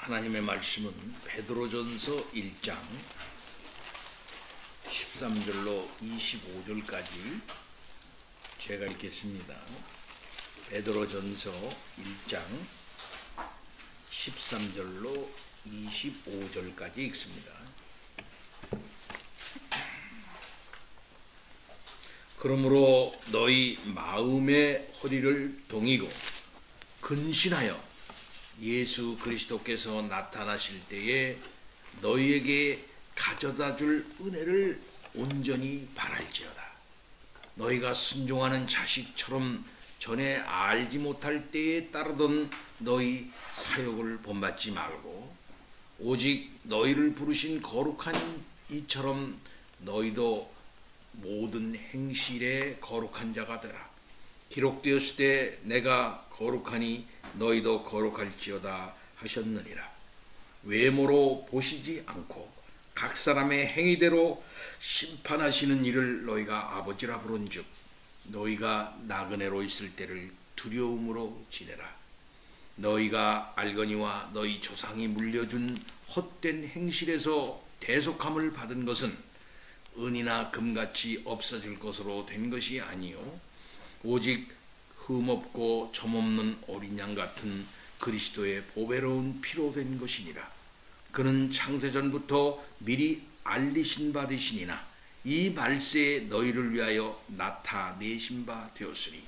하나님의 말씀은 베드로전서 1장 13절로 25절까지 제가 읽겠습니다. 베드로전서 1장 13절로 25절까지 읽습니다. 그러므로 너희 마음의 허리를 동이고 근신하여 예수 그리스도께서 나타나실 때에 너희에게 가져다 줄 은혜를 온전히 바랄지어다. 너희가 순종하는 자식처럼 전에 알지 못할 때에 따르던 너희 사역을 본받지 말고 오직 너희를 부르신 거룩한 이처럼 너희도 모든 행실에 거룩한 자가 되라. 기록되었을 때 내가 거룩하니 너희도 거룩할지어다 하셨느니라. 외모로 보시지 않고 각 사람의 행위대로 심판하시는 이를 너희가 아버지라 부른즉 너희가 나그네로 있을 때를 두려움으로 지내라. 너희가 알거니와 너희 조상이 물려준 헛된 행실에서 대속함을 받은 것은 은이나 금같이 없어질 것으로 된 것이 아니요 오직 흠없고 점없는 어린 양 같은 그리스도의 보배로운 피로 된 것이니라. 그는 창세전부터 미리 알리신 바 되시니나 이 말세에 너희를 위하여 나타내신 바 되었으니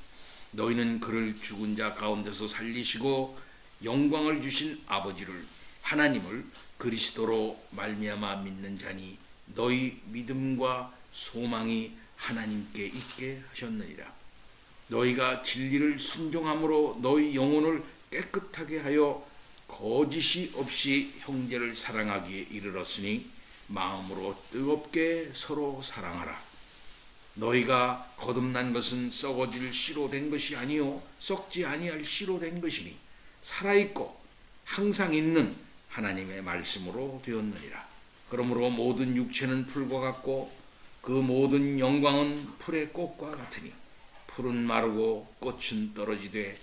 너희는 그를 죽은 자 가운데서 살리시고 영광을 주신 아버지를 하나님을 그리스도로 말미암아 믿는 자니 너희 믿음과 소망이 하나님께 있게 하셨느니라. 너희가 진리를 순종함으로 너희 영혼을 깨끗하게 하여 거짓이 없이 형제를 사랑하기에 이르렀으니 마음으로 뜨겁게 서로 사랑하라. 너희가 거듭난 것은 썩어질 씨로 된 것이 아니요 썩지 아니할 씨로 된 것이니 살아있고 항상 있는 하나님의 말씀으로 되었느니라. 그러므로 모든 육체는 풀과 같고 그 모든 영광은 풀의 꽃과 같으니 풀은 마르고 꽃은 떨어지되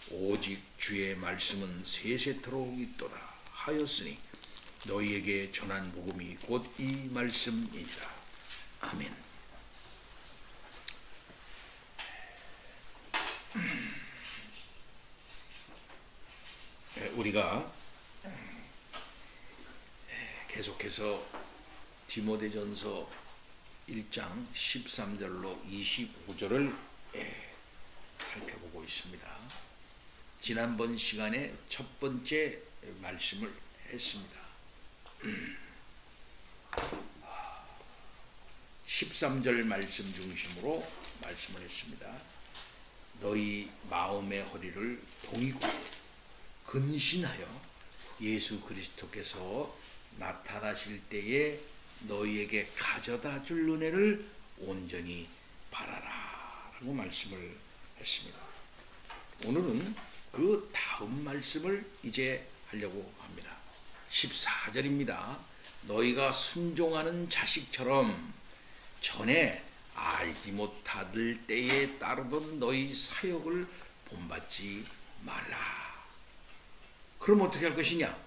오직 주의 말씀은 세세토록 있도다 하였으니 너희에게 전한 복음이 곧 이 말씀이니라. 아멘. 우리가 계속해서 디모데전서 1장 13절로 25절을 살펴보고 있습니다. 지난번 시간에 첫 번째 말씀을 했습니다. 13절 말씀 중심으로 말씀을 했습니다. 너희 마음의 허리를 동이고 근신하여 예수 그리스도께서 나타나실 때에 너희에게 가져다 줄 은혜를 온전히 바라라 라고 말씀을 했습니다. 오늘은 그 다음 말씀을 이제 하려고 합니다. 14절입니다. 너희가 순종하는 자식처럼 전에 알지 못할 때에 따르던 너희 사역을 본받지 말라. 그럼 어떻게 할 것이냐?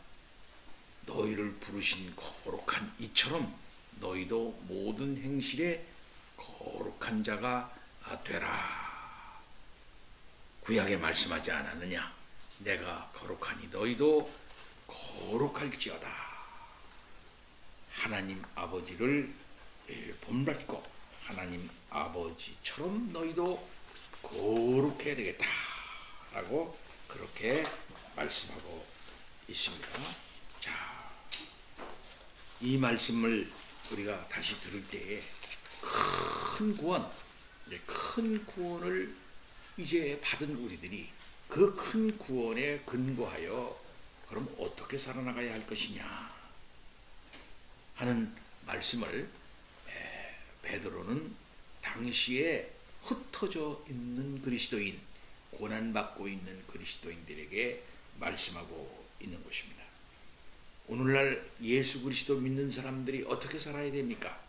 너희를 부르신 거룩한 이처럼 너희도 모든 행실에 거룩한 자가 되라. 구약에 말씀하지 않았느냐? 내가 거룩하니 너희도 거룩할지어다. 하나님 아버지를 본받고 하나님 아버지처럼 너희도 거룩해야 되겠다 라고 그렇게 말씀하고 있습니다. 자, 이 말씀을 우리가 다시 들을 때에 큰 구원을 이제 받은 우리들이 그 큰 구원에 근거하여 그럼 어떻게 살아나가야 할 것이냐 하는 말씀을 베드로는 당시에 흩어져 있는 그리스도인, 고난받고 있는 그리스도인들에게 말씀하고 있는 것입니다. 오늘날 예수 그리스도 믿는 사람들이 어떻게 살아야 됩니까?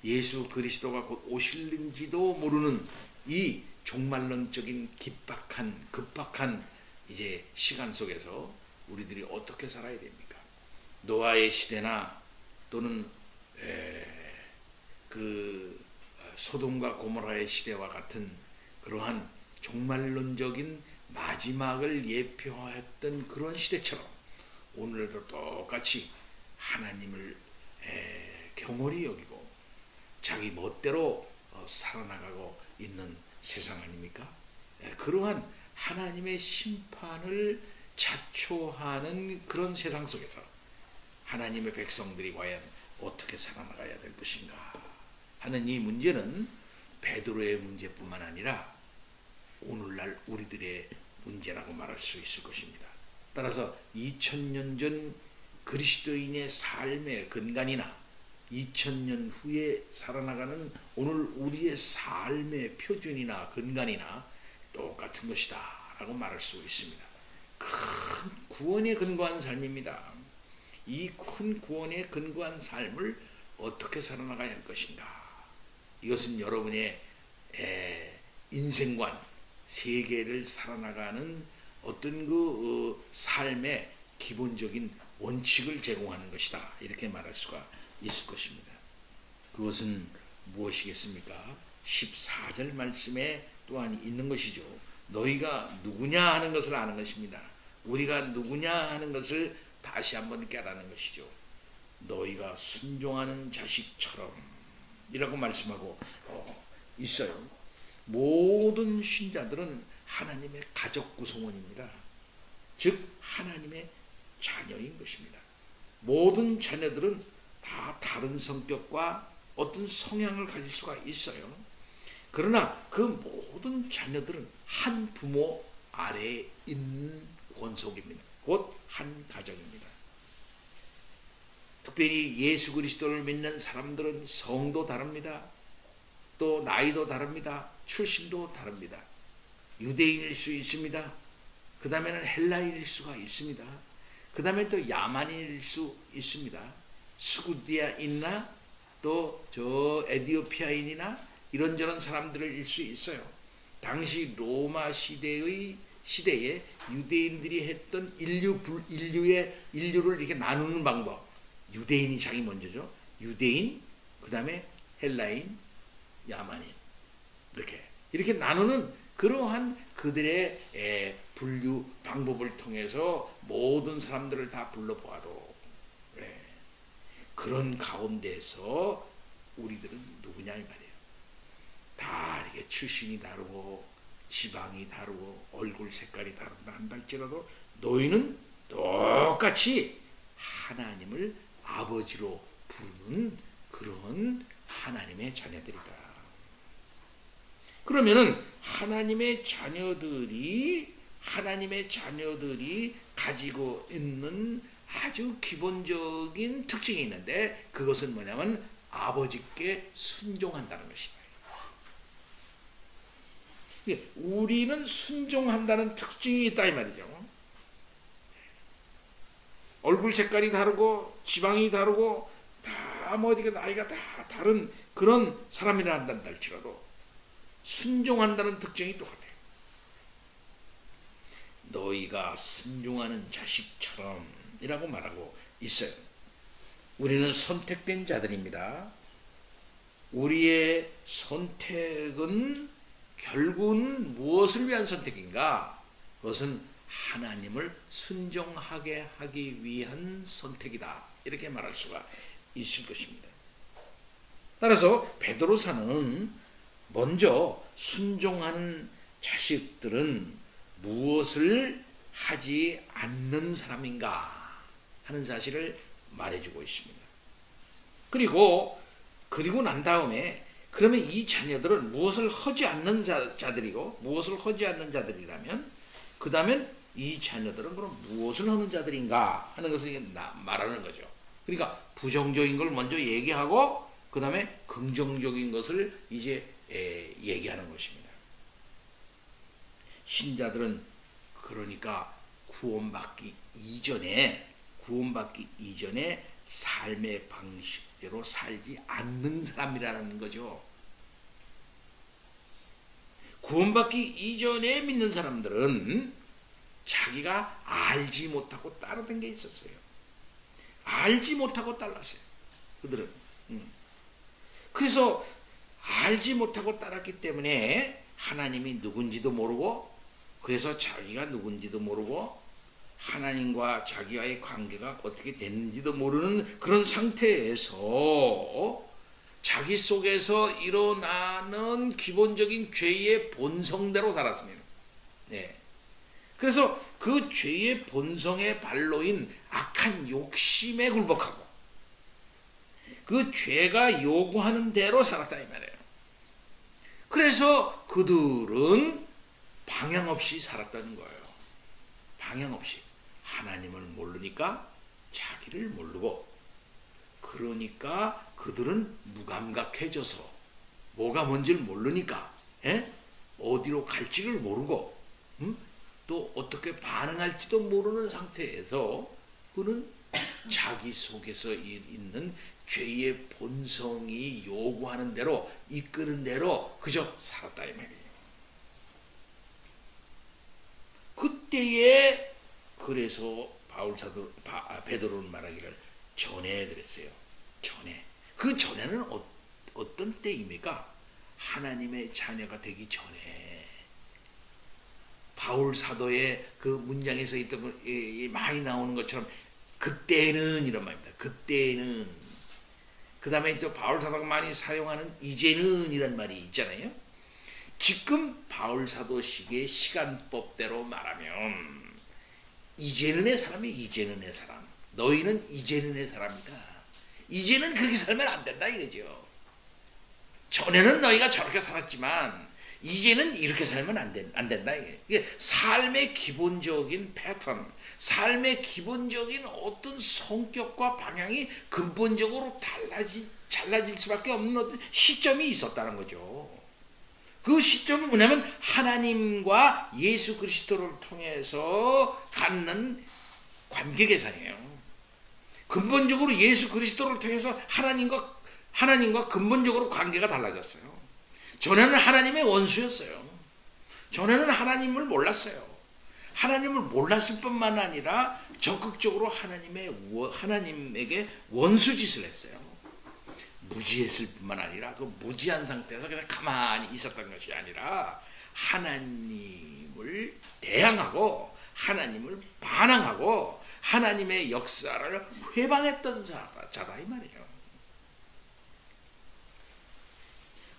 예수 그리스도가 곧 오실는지도 모르는 이 종말론적인 급박한 이제 시간 속에서 우리들이 어떻게 살아야 됩니까? 노아의 시대나 또는 그 소돔과 고모라의 시대와 같은 그러한 종말론적인 마지막을 예표했던 그런 시대처럼 오늘도 똑같이 하나님을 경홀히 여기고 자기 멋대로 살아나가고 있는 세상 아닙니까? 그러한 하나님의 심판을 자초하는 그런 세상 속에서 하나님의 백성들이 과연 어떻게 살아나가야 될 것인가 하는 이 문제는 베드로의 문제뿐만 아니라 오늘날 우리들의 문제라고 말할 수 있을 것입니다. 따라서 2000년 전 그리스도인의 삶의 근간이나 2000년 후에 살아나가는 오늘 우리의 삶의 표준이나 근간이나 똑같은 것이다 라고 말할 수 있습니다. 큰 구원에 근거한 삶입니다. 이 큰 구원에 근거한 삶을 어떻게 살아나가야 할 것인가? 이것은 여러분의 인생관, 세계를 살아나가는 어떤 그 삶의 기본적인 원칙을 제공하는 것이다. 이렇게 말할 수가 있을 것입니다. 그것은 무엇이겠습니까? 14절 말씀에 또한 있는 것이죠. 너희가 누구냐 하는 것을 아는 것입니다. 우리가 누구냐 하는 것을 다시 한번 깨닫는 것이죠. 너희가 순종하는 자식처럼 이라고 말씀하고 있어요. 모든 신자들은 하나님의 가족 구성원입니다. 즉 하나님의 자녀인 것입니다. 모든 자녀들은 다 다른 성격과 어떤 성향을 가질 수가 있어요. 그러나 그 모든 자녀들은 한 부모 아래에 있는 권속입니다. 곧 한 가정입니다. 특별히 예수 그리스도를 믿는 사람들은 성도 다릅니다. 또 나이도 다릅니다. 출신도 다릅니다. 유대인일 수 있습니다. 그 다음에는 헬라인일 수가 있습니다. 그 다음에 또 야만인일 수 있습니다. 스구디아인이나 또 저 에디오피아인이나 이런저런 사람들일 수 있어요. 당시 로마 시대에 유대인들이 했던 인류를 이렇게 나누는 방법. 유대인이 자기 먼저죠. 유대인, 그 다음에 헬라인, 야만인. 이렇게 나누는 그러한 그들의 분류 방법을 통해서 모든 사람들을 다 불러보아도 그런 가운데서 우리들은 누구냐 이 말이에요. 다 이렇게 출신이 다르고 지방이 다르고 얼굴 색깔이 다르다 한다 할지라도 너희는 똑같이 하나님을 아버지로 부르는 그런 하나님의 자녀들이다. 그러면은 하나님의 자녀들이 가지고 있는 아주 기본적인 특징이 있는데 그것은 뭐냐면 아버지께 순종한다는 것이다. 우리는 순종한다는 특징이 있다 이 말이죠. 얼굴 색깔이 다르고 지방이 다르고 다 어디가 나이가 다 다른 그런 사람이라 한다 할지라도 순종한다는 특징이 똑같아요. 너희가 순종하는 자식처럼 이라고 말하고 있어요. 우리는 선택된 자들입니다. 우리의 선택은 결국은 무엇을 위한 선택인가? 그것은 하나님을 순종하게 하기 위한 선택이다. 이렇게 말할 수가 있을 것입니다. 따라서 베드로사는 먼저 순종하는 자식들은 무엇을 하지 않는 사람인가 하는 사실을 말해주고 있습니다. 그리고 난 다음에 그러면 이 자녀들은 무엇을 하지 않는 자들이고 무엇을 하지 않는 자들이라면 그 다음엔 이 자녀들은 그럼 무엇을 하는 자들인가 하는 것을 말하는 거죠. 그러니까 부정적인 걸 먼저 얘기하고 그 다음에 긍정적인 것을 이제 얘기하는 것입니다. 신자들은 그러니까 구원받기 이전에 삶의 방식대로 살지 않는 사람이라는 거죠. 구원받기 이전에 믿는 사람들은 자기가 알지 못하고 따르던 게 있었어요. 알지 못하고 따랐어요. 그들은. 그래서 알지 못하고 따랐기 때문에 하나님이 누군지도 모르고, 그래서 자기가 누군지도 모르고 하나님과 자기와의 관계가 어떻게 됐는지도 모르는 그런 상태에서 자기 속에서 일어나는 기본적인 죄의 본성대로 살았습니다. 네. 그래서 그 죄의 본성의 발로인 악한 욕심에 굴복하고 그 죄가 요구하는 대로 살았다 이 말이에요. 그래서 그들은 방향 없이 살았다는 거예요. 방향 없이. 하나님을 모르니까 자기를 모르고, 그러니까 그들은 무감각해져서 뭐가 뭔지를 모르니까 어디로 갈지를 모르고 또 어떻게 반응할지도 모르는 상태에서 그는 자기 속에서 있는 죄의 본성이 요구하는 대로, 이끄는 대로 그저 살았다 이 말이에요. 그때에 그래서 베드로는 말하기를 전에 그랬어요. 전에. 그 전에는 어떤 때입니까? 하나님의 자녀가 되기 전에. 바울 사도의 그 문장에서 있던 거 많이 나오는 것처럼 그때는 이런 말입니다. 그때는. 그 다음에 또 바울 사도가 많이 사용하는 이제는 이란 말이 있잖아요. 지금 바울 사도식의 시간법대로 말하면 이제는 의 사람이 이제는 의 사람, 너희는 이제는 의 사람이다. 이제는 그렇게 살면 안 된다 이거죠. 전에는 너희가 저렇게 살았지만 이제는 이렇게 살면 안 된다. 이게 삶의 기본적인 패턴, 삶의 기본적인 어떤 성격과 방향이 근본적으로 달라질 수밖에 없는 어떤 시점이 있었다는 거죠. 그 시점은 뭐냐면 하나님과 예수 그리스도를 통해서 갖는 관계 개선이에요. 근본적으로 예수 그리스도를 통해서 하나님과 근본적으로 관계가 달라졌어요. 전에는 하나님의 원수였어요. 전에는 하나님을 몰랐어요. 하나님을 몰랐을 뿐만 아니라 적극적으로 하나님에게 원수짓을 했어요. 무지했을 뿐만 아니라 그 무지한 상태에서 그냥 가만히 있었던 것이 아니라 하나님을 대항하고 하나님을 반항하고 하나님의 역사를 회방했던 자다 이 말이에요.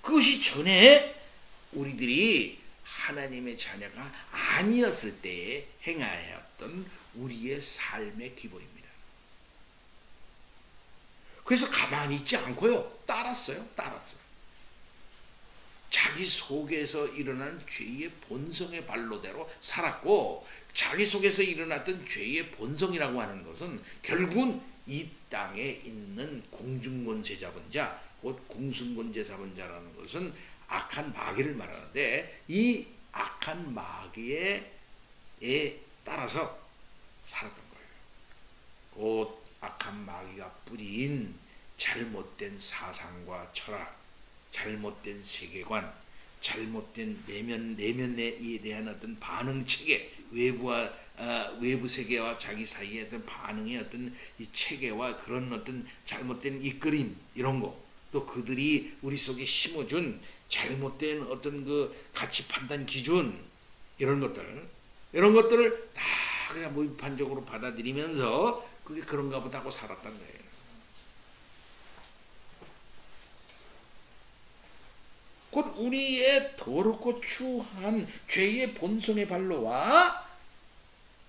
그것이 전에 우리들이 하나님의 자녀가 아니었을 때에 행하였던 우리의 삶의 기본입니다. 그래서 가만히 있지 않고요. 따랐어요. 자기 속에서 일어난 죄의 본성의 발로대로 살았고, 자기 속에서 일어났던 죄의 본성이라고 하는 것은 결국은 이 땅에 있는 공중권세 잡은 자, 곧 공승권세 잡은 자라는 것은 악한 마귀를 말하는데, 이 악한 마귀에 따라서 살았던 거예요. 곧 악한 마귀가 뿌린 잘못된 사상과 철학, 잘못된 세계관, 잘못된 내면에 대한 어떤 반응 체계, 외부 세계와 자기 사이의 어떤 반응의 어떤 이 체계와 그런 어떤 잘못된 이끌림, 이런 거, 또 그들이 우리 속에 심어준 잘못된 어떤 그 가치 판단 기준, 이런 것들을 다 그냥 무비판적으로 받아들이면서 그게 그런가 보다 하고 살았단 거예요. 곧 우리의 더럽고 추한 죄의 본성의 발로와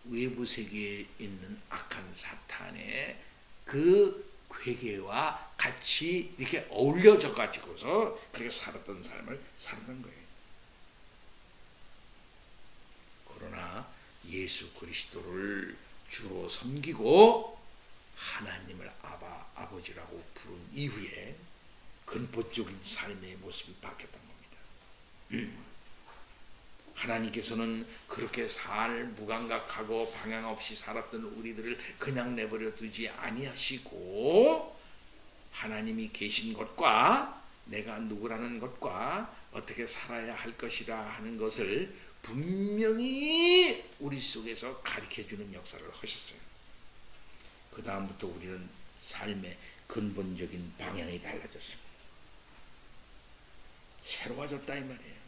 외부 세계에 있는 악한 사탄의 그 회개와 같이 이렇게 어울려져 가지고서 그렇게 살았던 삶을 살았던 거예요. 그러나 예수 그리스도를 주로 섬기고 하나님을 아버지라고 부른 이후에 근본적인 삶의 모습이 바뀌었던 겁니다. 하나님께서는 그렇게 무감각하고 방향 없이 살았던 우리들을 그냥 내버려 두지 아니하시고, 하나님이 계신 것과 내가 누구라는 것과 어떻게 살아야 할 것이라 하는 것을 분명히 우리 속에서 가르쳐주는 역사를 하셨어요. 그 다음부터 우리는 삶의 근본적인 방향이 달라졌습니다. 새로워졌다 이 말이에요.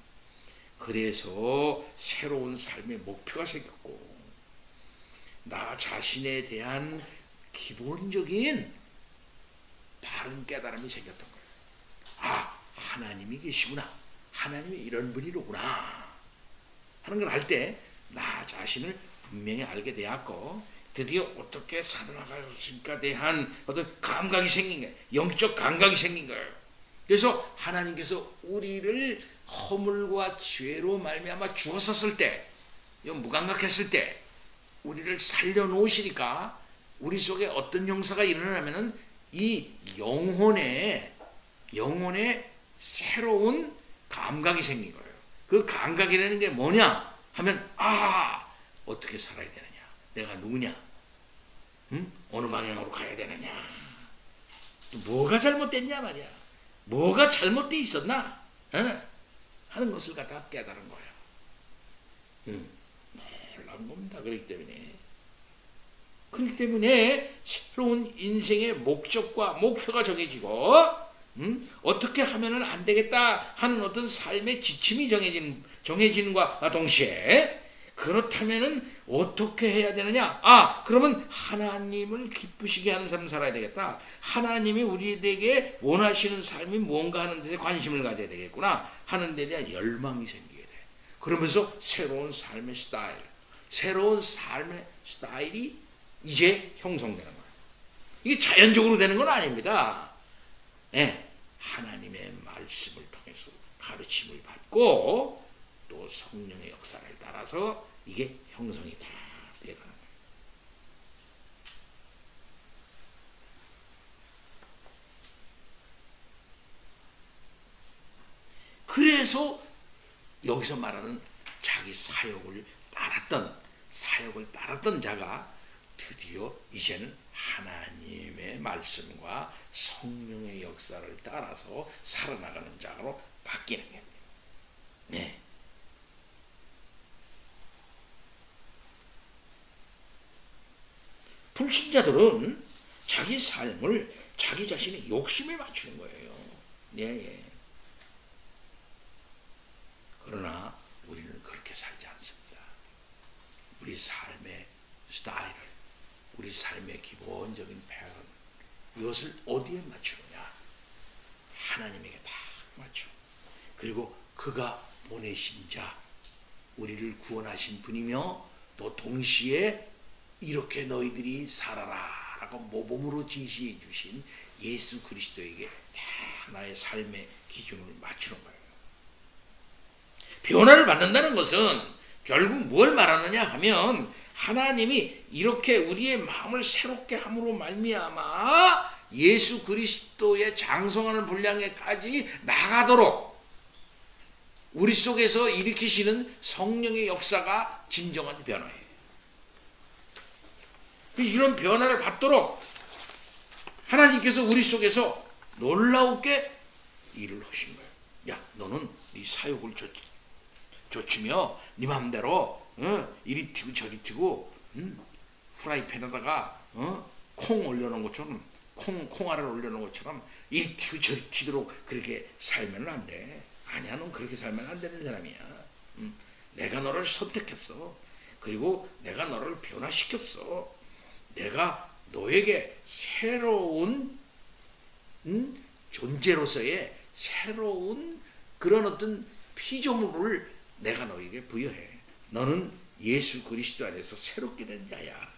그래서 새로운 삶의 목표가 생겼고 나 자신에 대한 기본적인 바른 깨달음이 생겼던 거예요. 아, 하나님이 계시구나. 하나님이 이런 분이로구나 하는 걸 알 때 나 자신을 분명히 알게 되었고 드디어 어떻게 살아나갈 것인가 대한 어떤 감각이 생긴 거예요. 영적 감각이 생긴 거예요. 그래서 하나님께서 우리를 허물과 죄로 말미암아 죽었었을 때, 무감각했을 때 우리를 살려놓으시니까 우리 속에 어떤 형사가 일어나면은 이 영혼의 새로운 감각이 생긴 거예요. 그 감각이라는 게 뭐냐 하면 어떻게 살아야 되느냐, 내가 누구냐, 어느 방향으로 가야 되느냐, 또 뭐가 잘못됐냐 말이야, 뭐가 잘못되어 있었나 하는 것을 갖다 깨달은 거예요. 놀라운 겁니다. 그렇기 때문에 새로운 인생의 목적과 목표가 정해지고 어떻게 하면은 안 되겠다 하는 어떤 삶의 지침이 정해지는과 동시에 그렇다면은 어떻게 해야 되느냐? 그러면 하나님을 기쁘시게 하는 삶을 살아야 되겠다. 하나님이 우리에게 원하시는 삶이 뭔가 하는 데에 관심을 가져야 되겠구나 하는 데에 대한 열망이 생기게 돼. 그러면서 새로운 삶의 스타일이 이제 형성되는 거예요. 이게 자연적으로 되는 건 아닙니다. 하나님의 말씀을 통해서 가르침을 받고 또 성령의 역사를 따라서 이게 형성이 다 되어가는 거예요. 그래서 여기서 말하는 자기 사역을 따랐던 자가 드디어 이제는 하나님의 말씀과 성령의 역사를 따라서 살아나가는 자로 바뀌는 겁니다. 불신자들은 자기 삶을 자기 자신의 욕심에 맞추는 거예요. 그러나 우리는 그렇게 살지 않습니다. 우리 삶의 스타일을, 우리 삶의 기본적인 패런, 이것을 어디에 맞추느냐? 하나님에게 딱 맞추고, 그리고 그가 보내신 자, 우리를 구원하신 분이며 또 동시에 이렇게 너희들이 살아라 라고 모범으로 지시해 주신 예수 그리스도에게 나의 삶의 기준을 맞추는 거예요. 변화를 받는다는 것은 결국 뭘 말하느냐 하면 하나님이 이렇게 우리의 마음을 새롭게 함으로 말미암아 예수 그리스도의 장성하는 분량에까지 나가도록 우리 속에서 일으키시는 성령의 역사가 진정한 변화예요. 이런 변화를 받도록 하나님께서 우리 속에서 놀라우게 일을 하신 거예요. 야, 너는 네 사욕을 좇으며 네 맘대로 이리 튀고 저리 튀고 프라이팬에다가 콩 올려놓은 것처럼 콩알을 올려놓은 것처럼 이리 튀고 저리 튀도록 그렇게 살면 안 돼. 아니야, 넌 그렇게 살면 안 되는 사람이야. 내가 너를 선택했어. 그리고 내가 너를 변화시켰어. 내가 너에게 새로운 존재로서의 새로운 그런 어떤 피조물을 내가 너에게 부여해. 너는 예수 그리스도 안에서 새롭게 된 자야.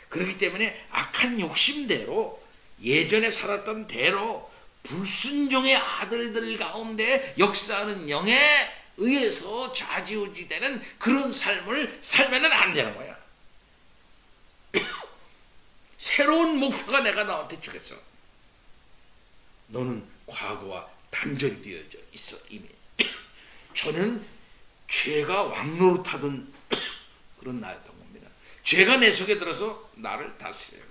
그렇기 때문에 악한 욕심대로 예전에 살았던 대로 불순종의 아들들 가운데 역사하는 영에 의해서 좌지우지되는 그런 삶을 살면 안 되는 거야. 새로운 목표가 내가 너한테 주겠어. 너는 과거와 단절이 되어져 있어 이미. 저는 죄가 왕노릇하던 그런 나였던 겁니다. 죄가 내 속에 들어서 나를 다스려요.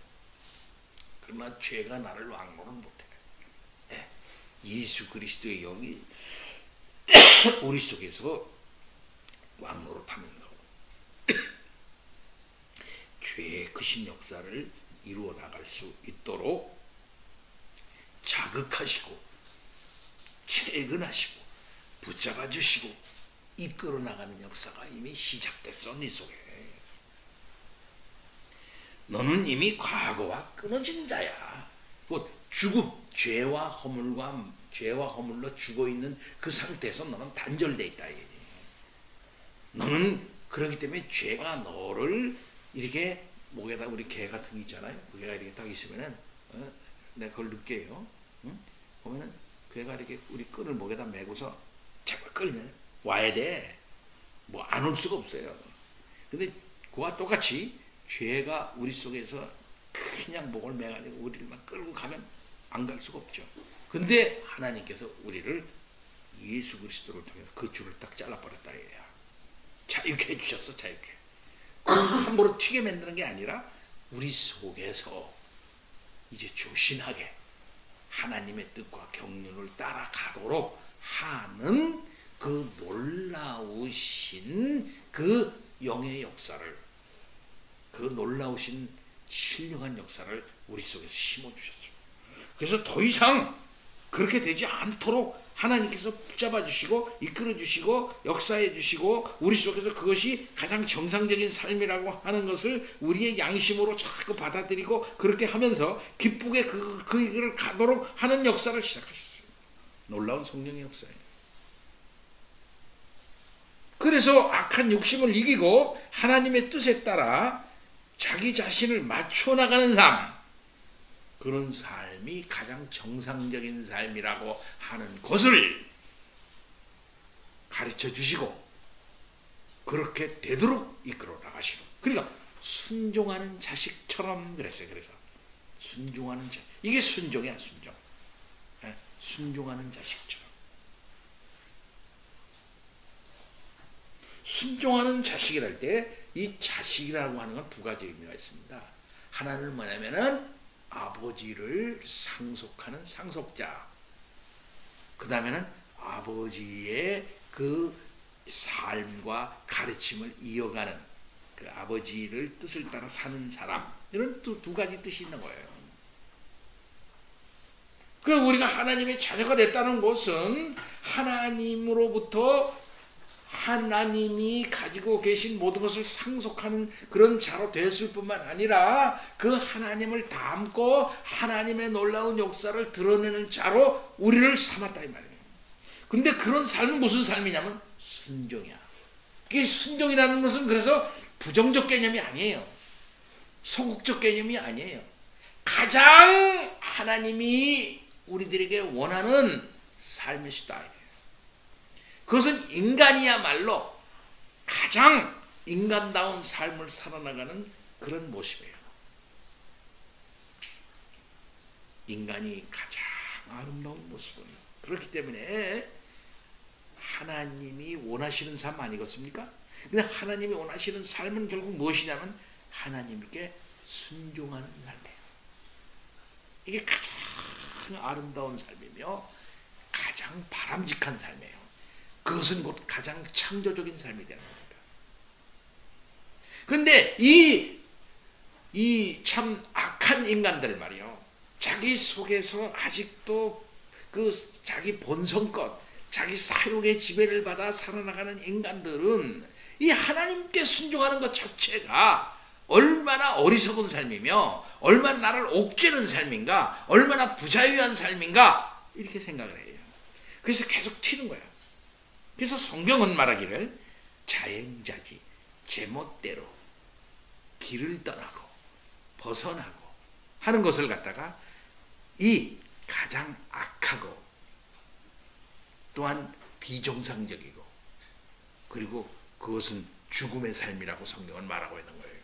그러나 죄가 나를 왕노릇 못해. 예수 그리스도의 영이 우리 속에서 왕노릇하면서 죄의 크신 역사를 이루어 나갈 수 있도록 자극하시고 채근하시고 붙잡아 주시고 이끌어 나가는 역사가 이미 시작됐어. 네 속에. 너는 이미 과거와 끊어진 자야. 곧 죽음, 죄와 허물로 죽어있는 그 상태에서 너는 단절되어 있다. 너는 그렇기 때문에 죄가 너를 이렇게 목에다, 우리 개 같은 거 있잖아요. 그 개가 이렇게 딱 있으면은 내가 그걸 느껴요. 응? 보면은 개가 이렇게 우리 끈을 목에다 메고서 자꾸 끌면 와야 돼. 뭐 안 올 수가 없어요. 근데 그와 똑같이 죄가 우리 속에서 그냥 목을 매가지고 우리를 막 끌고 가면 안 갈 수가 없죠. 근데 하나님께서 우리를 예수 그리스도를 통해서 그 줄을 딱 잘라버렸다 이래요. 자유케 해주셨어. 자유케. 그래서 함부로 튀게 만드는 게 아니라 우리 속에서 이제 조신하게 하나님의 뜻과 경륜을 따라가도록 하는 그 놀라우신 그 영의 역사를, 그 놀라우신 신령한 역사를 우리 속에서 심어주셨어요. 그래서 더 이상 그렇게 되지 않도록 하나님께서 붙잡아 주시고 이끌어 주시고 역사해 주시고 우리 속에서 그것이 가장 정상적인 삶이라고 하는 것을 우리의 양심으로 자꾸 받아들이고 그렇게 하면서 기쁘게 그 길을 가도록 하는 역사를 시작하셨어요. 놀라운 성령의 역사예요. 그래서 악한 욕심을 이기고 하나님의 뜻에 따라 자기 자신을 맞춰 나가는 삶, 그런 삶이 가장 정상적인 삶이라고 하는 것을 가르쳐 주시고 그렇게 되도록 이끌어 나가시고, 그러니까 순종하는 자식처럼 그랬어요. 그래서 순종하는 자식, 이게 순종이야. 순종. 순종하는 자식처럼. 순종하는 자식이랄 때 이 자식이라고 하는 건 두 가지 의미가 있습니다. 하나는 뭐냐면은 아버지를 상속하는 상속자, 그 다음에는 아버지의 그 삶과 가르침을 이어가는 그 아버지를 뜻을 따라 사는 사람, 이런 두 가지 뜻이 있는 거예요. 그 우리가 하나님의 자녀가 됐다는 것은 하나님으로부터 하나님이 가지고 계신 모든 것을 상속하는 그런 자로 되었을 뿐만 아니라 그 하나님을 담고 하나님의 놀라운 역사를 드러내는 자로 우리를 삼았다 이 말이에요. 근데 그런 삶은 무슨 삶이냐면 순종이야. 이게 순종이라는 것은 그래서 부정적 개념이 아니에요. 소극적 개념이 아니에요. 가장 하나님이 우리들에게 원하는 삶의 스타일. 그것은 인간이야말로 가장 인간다운 삶을 살아나가는 그런 모습이에요. 인간이 가장 아름다운 모습은 그렇기 때문에 하나님이 원하시는 삶 아니겠습니까? 근데 하나님이 원하시는 삶은 결국 무엇이냐면 하나님께 순종하는 삶이에요. 이게 가장 아름다운 삶이며 가장 바람직한 삶이에요. 그것은 곧 가장 창조적인 삶이 되는 겁니다. 그런데 이 참 악한 인간들 말이요, 자기 속에서 아직도 그 자기 본성껏 자기 사욕의 지배를 받아 살아나가는 인간들은 이 하나님께 순종하는 것 자체가 얼마나 어리석은 삶이며 얼마나 나를 옥죄는 삶인가, 얼마나 부자유한 삶인가 이렇게 생각을 해요. 그래서 계속 튀는 거야. 그래서 성경은 말하기를 자행자지 제멋대로 길을 떠나고 벗어나고 하는 것을 갖다가 이 가장 악하고 또한 비정상적이고 그리고 그것은 죽음의 삶이라고 성경은 말하고 있는 거예요.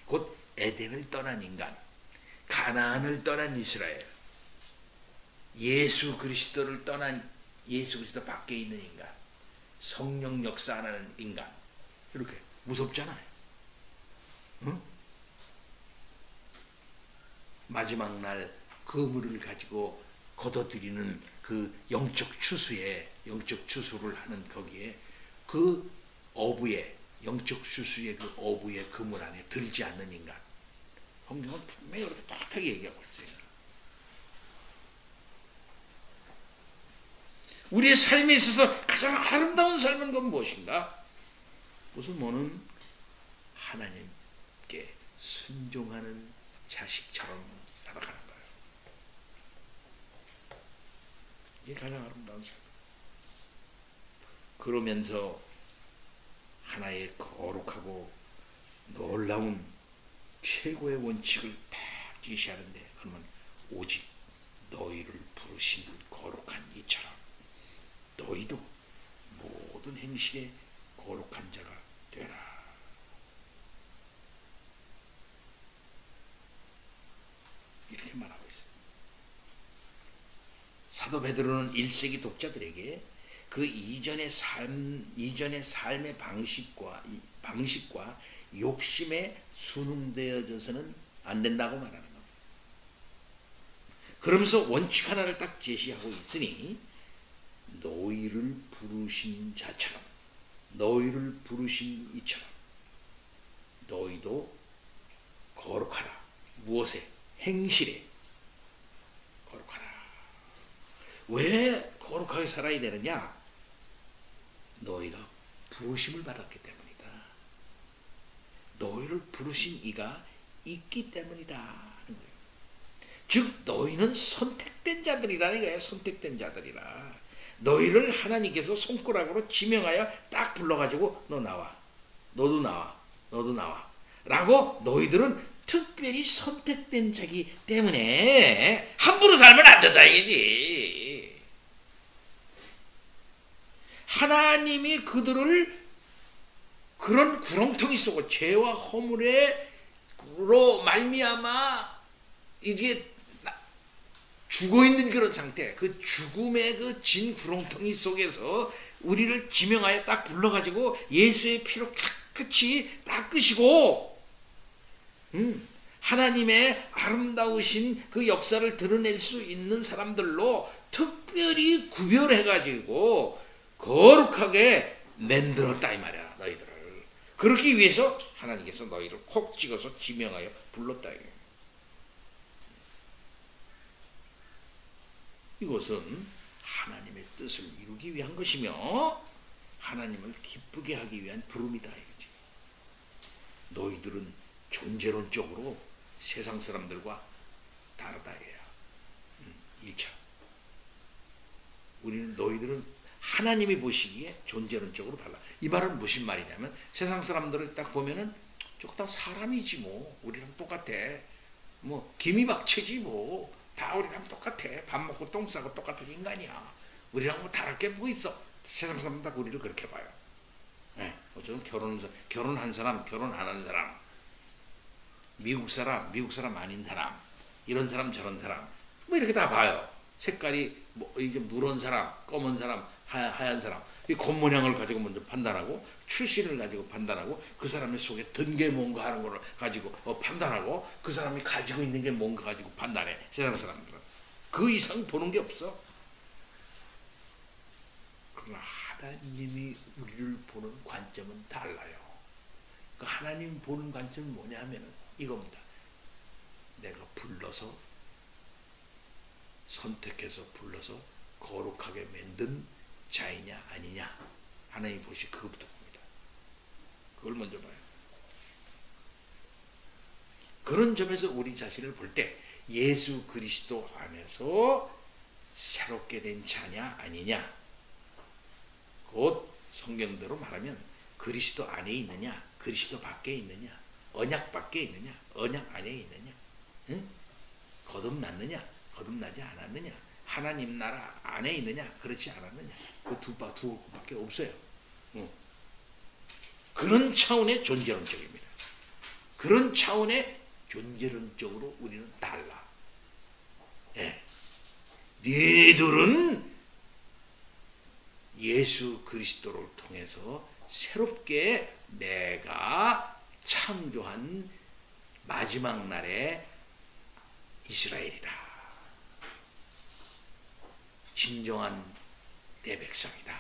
곧 에덴을 떠난 인간, 가나안을 떠난 이스라엘, 예수 그리스도를 떠난 예수 그리스도 밖에 있는 인간, 성령 역사하는 인간, 이렇게 무섭잖아요. 응? 마지막 날 그물을 가지고 거둬들이는 그 영적 추수를 하는 거기에 그 어부의 영적 추수의 그 어부의 그물 안에 들지 않는 인간. 성경은 분명히 그렇게 딱하게 얘기하고 있어요. 우리의 삶에 있어서 가장 아름다운 삶은 건 무엇인가? 무슨 뭐는 하나님께 순종하는 자식처럼 살아가는 거예요. 이게 가장 아름다운 삶. 그러면서 하나의 거룩하고 놀라운 최고의 원칙을 딱 제시하는데, 그러면 오직 너희를 부르신 거룩한 이처럼 너희도 모든 행실에 거룩한 자가 되라. 이렇게 말하고 있어요. 사도 베드로는 1세기 독자들에게 그 이전의 삶의 방식과 욕심에 순응되어져서는 안 된다고 말하는 겁니다. 그러면서 원칙 하나를 딱 제시하고 있으니, 너희를 부르신 자처럼, 너희를 부르신 이처럼 너희도 거룩하라. 무엇에? 행실에 거룩하라. 왜 거룩하게 살아야 되느냐? 너희가 부르심을 받았기 때문이다. 너희를 부르신 이가 있기 때문이다 하는 거예요. 즉 너희는 선택된 자들이라는 거예요. 선택된 자들이라. 너희를 하나님께서 손가락으로 지명하여 딱 불러가지고 너 나와, 너도 나와, 너도 나와 라고, 너희들은 특별히 선택된 자기 때문에 함부로 살면 안 된다 이거지. 하나님이 그들을 그런 구렁텅이 속을, 죄와 허물로 말미암아 이제 죽어있는 그런 상태, 그 죽음의 그 진 구렁텅이 속에서 우리를 지명하여 딱 불러가지고 예수의 피로 깨끗이 닦으시고, 하나님의 아름다우신 그 역사를 드러낼 수 있는 사람들로 특별히 구별해가지고 거룩하게 만들었다 이 말이야. 너희들을 그러기 위해서 하나님께서 너희를 콕 찍어서 지명하여 불렀다. 이것은 하나님의 뜻을 이루기 위한 것이며 하나님을 기쁘게 하기 위한 부름이다 이거지. 너희들은 존재론적으로 세상 사람들과 다르다 이거야. 1차. 너희들은 하나님이 보시기에 존재론적으로 달라. 이 말은 무슨 말이냐면, 세상 사람들을 딱 보면은 저거 다 사람이지 뭐, 우리랑 똑같아. 뭐 기미박체지 뭐, 다 우리랑 똑같아. 밥 먹고 똥 싸고 똑같은 인간이야. 우리랑 뭐 다를 게 뭐 있어. 세상 사람들 다 우리를 그렇게 봐요. 네. 어쩌면 결혼한 사람, 결혼 안 한 사람, 미국 사람 아닌 사람, 이런 사람 저런 사람 뭐 이렇게 다 봐요. 색깔이 뭐 이제 누런 사람, 검은 사람, 하얀 사람, 이 겉모양을 가지고 먼저 판단하고, 출신을 가지고 판단하고, 그 사람의 속에 든 게 뭔가 하는 걸 가지고 판단하고, 그 사람이 가지고 있는 게 뭔가 가지고 판단해. 세상 사람들은 그 이상 보는 게 없어. 그러나 하나님이 우리를 보는 관점은 달라요. 그 하나님 보는 관점은 뭐냐 하면은 이겁니다. 내가 선택해서 불러서 거룩하게 만든 자이냐 아니냐, 하나님 보시 그것부터 봅니다. 그걸 먼저 봐요. 그런 점에서 우리 자신을 볼 때 예수 그리스도 안에서 새롭게 된 자냐 아니냐, 곧 성경대로 말하면 그리스도 안에 있느냐 그리스도 밖에 있느냐, 언약 밖에 있느냐 언약 안에 있느냐, 응? 거듭났느냐 거듭나지 않았느냐, 하나님 나라 안에 있느냐 그렇지 않았느냐, 그 두 곳밖에 없어요. 그런 차원의 존재론적입니다. 그런 차원의 존재론적으로 우리는 달라. 예. 너희들은 예수 그리스도를 통해서 새롭게 내가 창조한 마지막 날의 이스라엘이다. 진정한 내 백성이다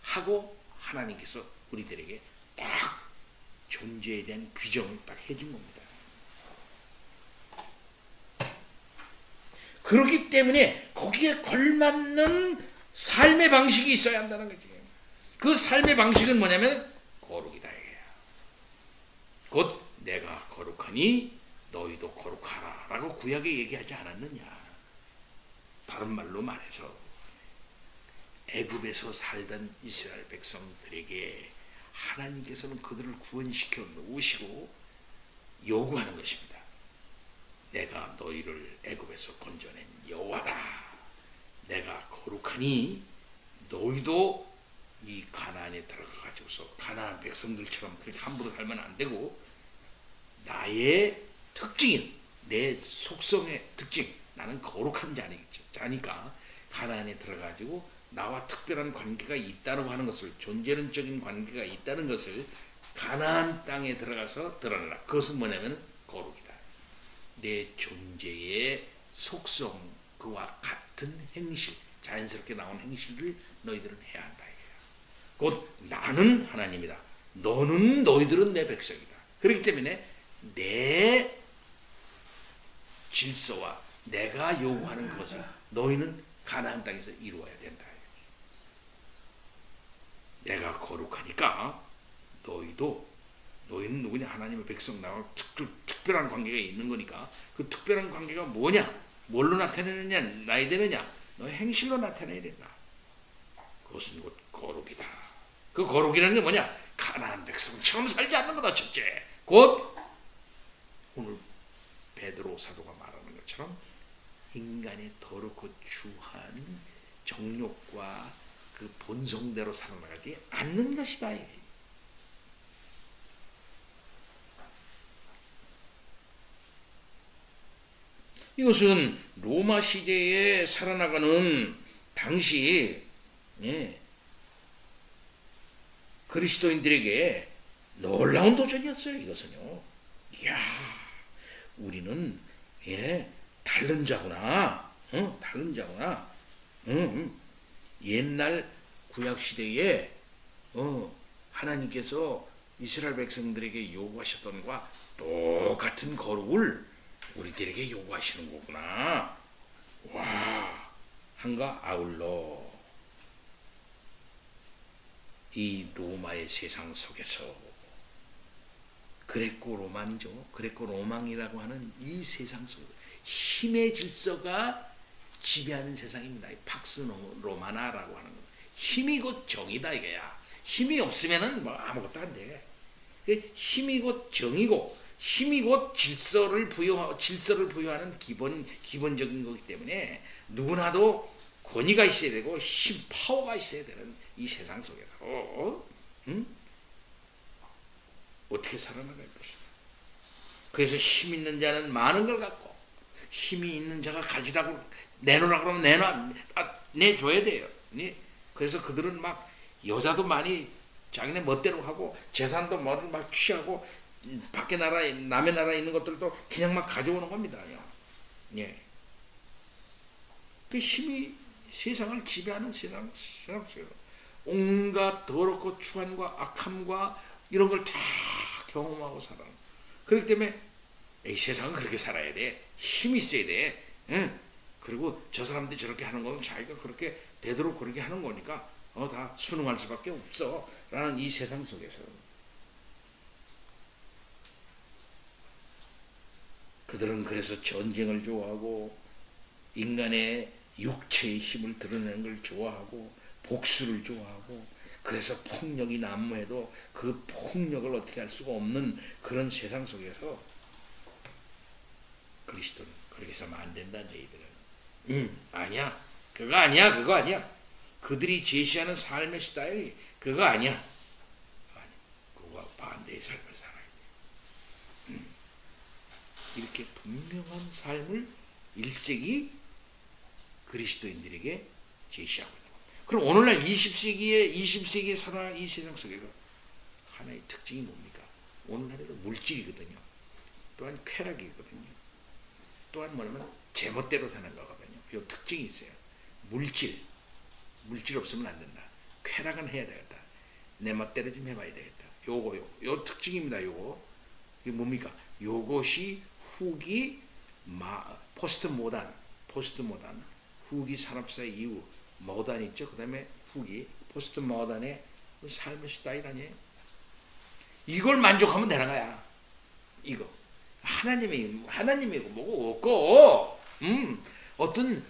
하고 하나님께서 우리들에게 딱 존재에 대한 규정을 딱 해준 겁니다. 그렇기 때문에 거기에 걸맞는 삶의 방식이 있어야 한다는 거지. 그 삶의 방식은 뭐냐면 거룩이다 이거야. 곧 내가 거룩하니 너희도 거룩하라 라고 구약에 얘기하지 않았느냐. 다른 말로 말해서 애굽에서 살던 이스라엘 백성들에게 하나님께서는 그들을 구원시켜 놓으시고 요구하는 것입니다. 내가 너희를 애굽에서 건져낸 여호와다. 내가 거룩하니 너희도 이 가나안에 들어가 가지고서 가나안 백성들처럼 그렇게 함부로 살면 안 되고 나의 특징인 내 속성의 특징 나는 거룩한 자니까 가나안에 들어가지고 나와 특별한 관계가 있다고 하는 것을 존재론적인 관계가 있다는 것을 가나안 땅에 들어가서 드러내라. 그것은 뭐냐면 거룩이다. 내 존재의 속성 그와 같은 행실 자연스럽게 나온 행실을 너희들은 해야 한다. 곧 나는 하나님이다. 너희들은 내 백성이다. 그렇기 때문에 내 질서와 내가 요구하는 것을 너희는 가나안 땅에서 이루어야 된다. 내가 거룩하니까 너희는 누구냐? 하나님의 백성 나와 특별한 관계가 있는 거니까 그 특별한 관계가 뭐냐? 뭘로 나타내느냐? 나야 되느냐? 너의 행실로 나타내야 된다. 그것은 곧 거룩이다. 그 거룩이라는 게 뭐냐? 가나안 백성처럼 살지 않는 거다. 첫째, 곧 오늘 베드로 사도가 말하는 것처럼 인간의 더럽고 추한 정욕과 그 본성대로 살아나가지 않는 것이다. 이것은 로마 시대에 살아나가는 당시 그리스도인들에게 놀라운 도전이었어요. 이것은요. 이야, 우리는 다른 자구나. 다른 자구나. 옛날 구약 시대에 하나님께서 이스라엘 백성들에게 요구하셨던 것과 똑같은 거룩을 우리들에게 요구하시는 거구나. 와, 한가 아울러 이 로마의 세상 속에서 그레코 로만이죠. 그레코 로망이라고 하는 이 세상 속 힘의 질서가 지배하는 세상입니다. 팍스 로마나라고 하는 것. 힘이 곧 정이다 이거야. 힘이 없으면은 뭐 아무것도 안 돼. 힘이 곧 정이고 힘이 곧 질서를 부여하는 기본적인 거기 때문에 누구나도 권위가 있어야 되고 파워가 있어야 되는 이 세상 속에서 어떻게 살아나갈 것이다. 그래서 힘 있는 자는 많은 걸 갖고 힘이 있는 자가 가지라고 내놓으라 그러면 내줘야 돼요. 그래서 그들은 막 여자도 많이 자기네 멋대로 하고 재산도 뭐를 막 취하고 밖에 남의 나라에 있는 것들도 그냥 막 가져오는 겁니다. 그 힘이 세상을 지배하는 세상 속에서 온갖 더럽고 추한과 악함과 이런 걸 다 경험하고 살아요. 그렇기 때문에 이 세상은 그렇게 살아야 돼. 힘이 있어야 돼. 그리고 저 사람들이 저렇게 하는 거는 자기가 그렇게 되도록 그렇게 하는 거니까 다 순응할 수밖에 없어 라는 이 세상 속에서 그들은 그래서 전쟁을 좋아하고 인간의 육체의 힘을 드러내는 걸 좋아하고 복수를 좋아하고 그래서 폭력이 난무해도 그 폭력을 어떻게 할 수가 없는 그런 세상 속에서 그리스도는 그렇게 해서는 안 된다. 너희들은 아니야. 그거 아니야. 그들이 제시하는 삶의 스타일이 그거 아니야. 그거와 반대의 삶을 살아야 돼. 이렇게 분명한 삶을 1세기 그리스도인들에게 제시하고 있는 겁니다. 그럼 오늘날 20세기에 살아가는 이 세상 속에서 하나의 특징이 뭡니까? 오늘날에도 물질이거든요. 또한 쾌락이거든요. 또한 뭐냐면 제멋대로 사는 거거든요. 이 특징이 있어요. 물질 없으면 안 된다. 쾌락은 해야 되겠다. 내 멋대로 좀 해봐야 되겠다. 요 특징입니다. 이게 뭡니까? 요것이 후기 포스트 모던 후기 산업사 이후 모던 있죠. 그 다음에 후기 포스트 모던의 삶의 스타일 아니에요. 이걸 만족하면 되는 거야. 이거 하나님이고 뭐고 없고 어떤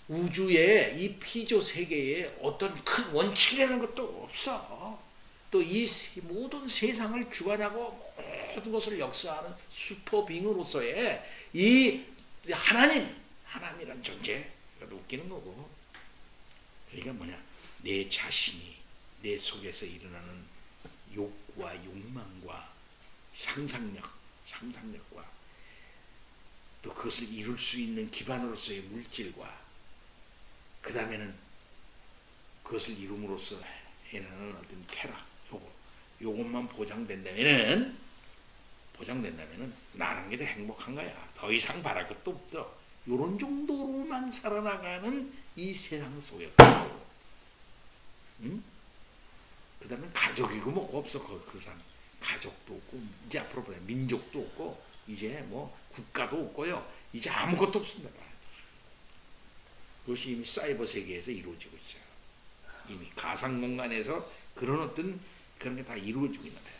우주의 이 피조 세계에 어떤 큰 원칙이라는 것도 없어. 또 이 모든 세상을 주관하고 모든 것을 역사하는 슈퍼빙으로서의 이 하나님이란 존재, 이거 웃기는 거고. 그러니까 뭐냐, 내 자신이 내 속에서 일어나는 욕과 욕망과 상상력과 또 그것을 이룰 수 있는 기반으로서의 물질과 그 다음에는 그것을 이룸으로써 해내는 어떤 쾌락, 요것만 보장된다면은 나는 게 더 행복한 거야. 더 이상 바랄 것도 없어. 요런 정도로만 살아나가는 이 세상 속에서. 그 다음에 가족이고 뭐고 없어. 그 사람 가족도 없고 이제 앞으로 보면 민족도 없고 이제 뭐 국가도 없고요. 이제 아무것도 없습니다. 그것이 이미 사이버 세계에서 이루어지고 있어요. 이미 가상 공간에서 그런 어떤 그런 게 다 이루어지고 있는 거예요.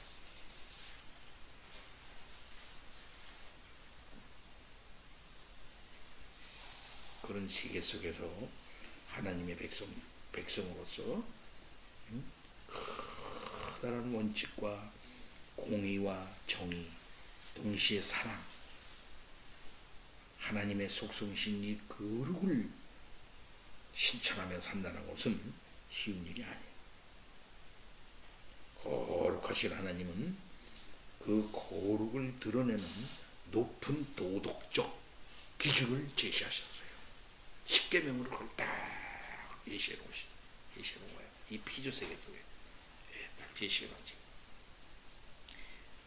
그런 세계 속에서 하나님의 백성으로서 커다란 원칙과 공의와 정의, 동시에 사랑, 하나님의 속성신 이 거룩을 실천하며 산다는 것은 쉬운 일이 아니에요. 거룩하신 하나님은 그 거룩을 드러내는 높은 도덕적 기준을 제시하셨어요. 십계명으로 그걸 딱 제시해 놓은 거예요. 이 피조세계 속에 딱 제시해 놨지.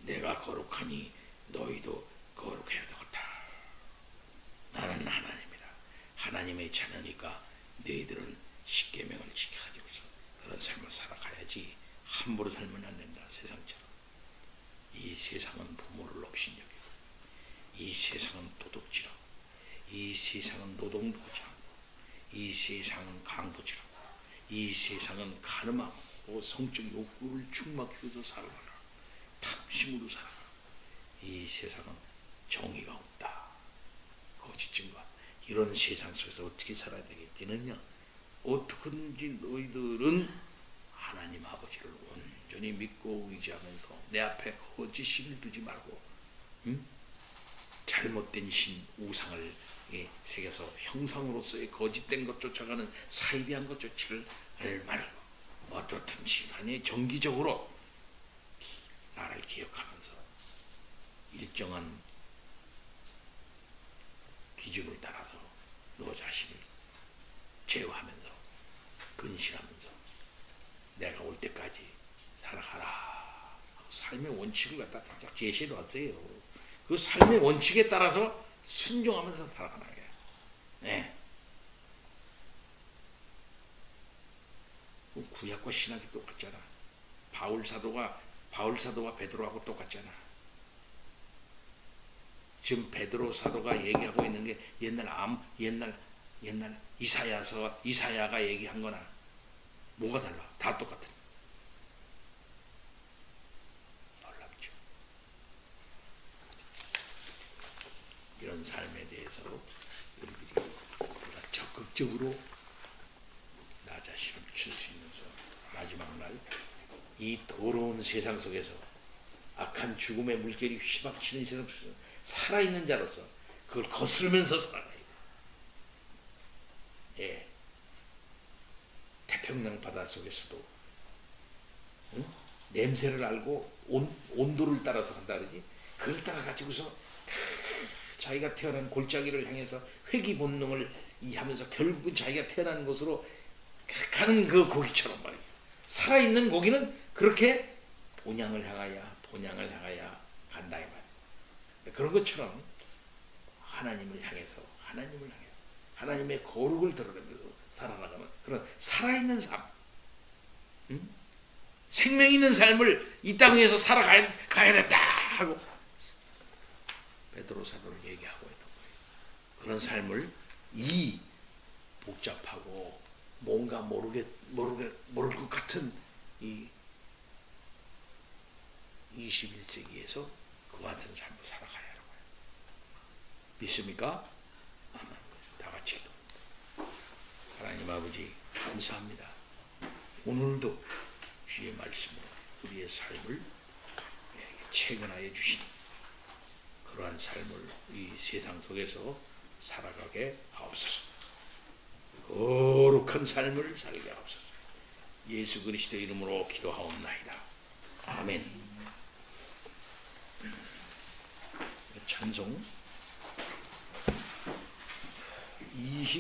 내가 거룩하니 너희도 거룩해야 되겠다. 나는 하나님이라. 하나님의 자녀니까 너희들은 십계명을 지켜가지고서 그런 삶을 살아가야지. 함부로 살면 안 된다. 세상처럼. 이 세상은 부모를 업신여기고, 이 세상은 도둑질하고, 이 세상은 노동부자고, 이 세상은 강도질하고, 이 세상은 가늠하고 성적 욕구를 충만시켜서 살아가라. 탐심으로 살아가라. 이 세상은 정의가 없다. 거짓 증거. 이런 세상 속에서 어떻게 살아야 되겠느냐? 어떻게든지 너희들은 하나님 아버지를 온전히 믿고 의지하면서 내 앞에 거짓신을 두지 말고 잘못된 신 우상을 새겨서 형상으로서의 거짓된 것 쫓아가는 사이비한 것 쫓지를 말고 어떻든지 간에 정기적으로 나를 기억하면서 일정한 기준을 따라서 너 자신을 제어하면서 근실하면서 내가 올 때까지 살아가라. 삶의 원칙을 갖다 딱 제시해 놨어요. 그 삶의 원칙에 따라서 순종하면서 살아가는 거예요. 네. 구약과 신학이 똑같잖아. 바울 사도와 베드로하고 똑같잖아. 지금 베드로 사도가 얘기하고 있는 게 옛날 이사야가 얘기한 거나 뭐가 달라? 다 똑같은. 놀랍죠. 이런 삶에 대해서 우리들이 보다 적극적으로 나 자신을 비출 수 있면서 마지막 날 이 더러운 세상 속에서 악한 죽음의 물결이 휘박치는 세상 속에서 살아있는 자로서 그걸 거스르면서 살아가야 돼. 예. 태평양 바다 속에서도 냄새를 알고 온도를 따라서 간다 그러지. 그걸 따라 가지고서 자기가 태어난 골짜기를 향해서 회귀 본능을 하면서 결국은 자기가 태어난 곳으로 가는 그 고기처럼 말이에요. 살아있는 고기는 그렇게 본향을 향하여 간다 이 말이에요. 그런 것처럼 하나님을 향해서 하나님의 거룩을 드러내면서 살아나가면 그런 살아있는 삶, 응? 생명 있는 삶을 이 땅에서 살아가야 된다 하고 베드로 사도를 얘기하고 있는 거예요. 그런 삶을 이 복잡하고 뭔가 모를 것 같은 이 21세기에서 그와 같은 삶을 살아가야 하는 거예요. 믿습니까? 아멘. 다 같이 기도합니다. 하나님 아버지 감사합니다. 오늘도 주의 말씀으로 우리의 삶을 채근하여 주시니 그러한 삶을 이 세상 속에서 살아가게 하옵소서. 거룩한 삶을 살게 하옵소서. 예수 그리스도 이름으로 기도하옵나이다. 아멘. 찬송 20